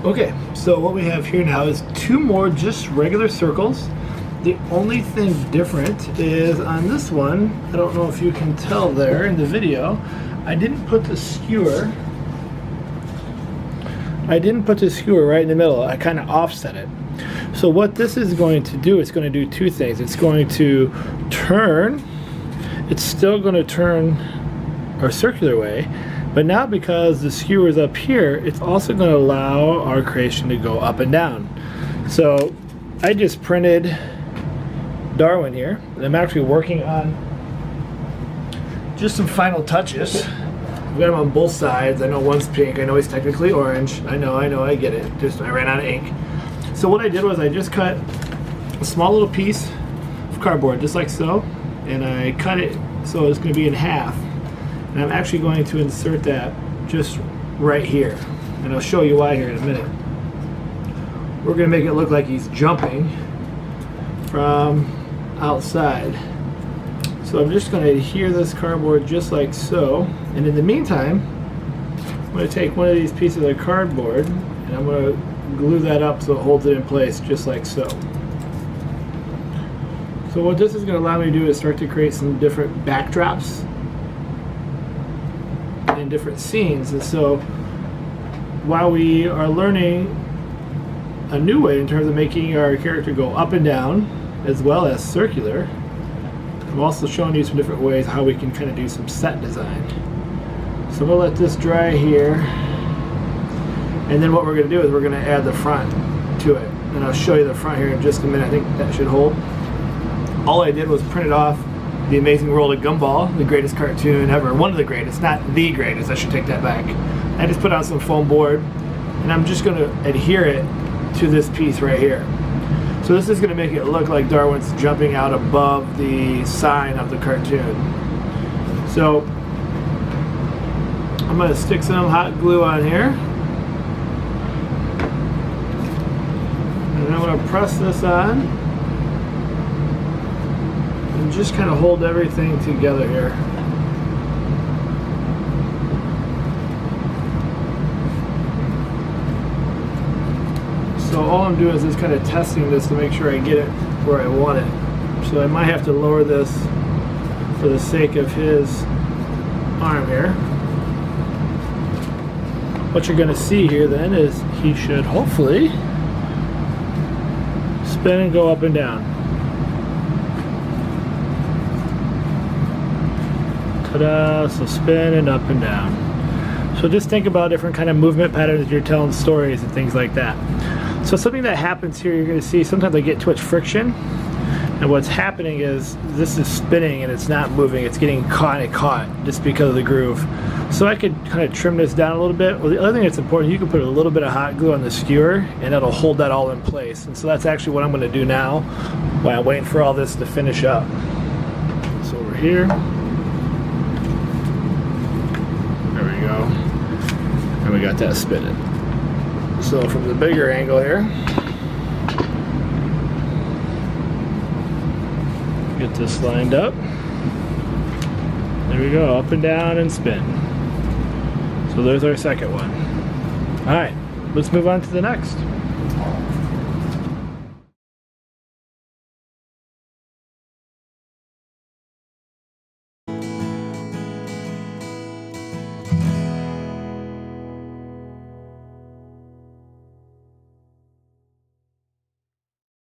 Okay, so what we have here now is two more just regular circles. The only thing different is on this one, I don't know if you can tell there in the video, I didn't put the skewer right in the middle. I kind of offset it. So what this is going to do, it's going to do two things. It's going to turn, it's still going to turn our circular way, but now because the skewer is up here, it's also going to allow our creation to go up and down. So I just printed Darwin here, and I'm actually working on just some final touches. I've got him on both sides. I know one's pink, I know he's technically orange. I know, I get it. Just I ran out of ink. So what I did was I just cut a small little piece of cardboard, just like so, and I cut it so it's going to be in half. And I'm actually going to insert that just right here. And I'll show you why here in a minute. We're going to make it look like he's jumping from outside. So I'm just going to adhere this cardboard just like so. And in the meantime, I'm going to take one of these pieces of cardboard and I'm going to glue that up so it holds it in place just like so. So what this is going to allow me to do is start to create some different backdrops and different scenes. And so while we are learning a new way in terms of making our character go up and down as well as circular, I'm also showing you some different ways how we can kind of do some set design. So we'll let this dry here, and then what we're going to do is we're going to add the front to it, and I'll show you the front here in just a minute. I think that should hold. All I did was print it off The Amazing World of Gumball, the greatest cartoon ever. One of the greatest, not the greatest, I should take that back. I just put on some foam board, and I'm just going to adhere it to this piece right here. So this is going to make it look like Darwin's jumping out above the sign of the cartoon. So I'm going to stick some hot glue on here. And I'm going to press this on. And just kind of hold everything together here. So all I'm doing is just kind of testing this to make sure I get it where I want it. So I might have to lower this for the sake of his arm here. What you're going to see here then is he should hopefully spin and go up and down. Ta-da! So spin and up and down. So just think about different kind of movement patterns as you're telling stories and things like that. So something that happens here, you're going to see sometimes I get too much friction, and what's happening is this is spinning and it's not moving, it's getting caught just because of the groove. So I could kind of trim this down a little bit. Well, the other thing that's important, you can put a little bit of hot glue on the skewer and that'll hold that all in place. And so that's actually what I'm going to do now while I'm waiting for all this to finish up. So over here, there we go, and we got that spinning. So from the bigger angle here, get this lined up. There we go, up and down and spin. So there's our second one. Alright, let's move on to the next.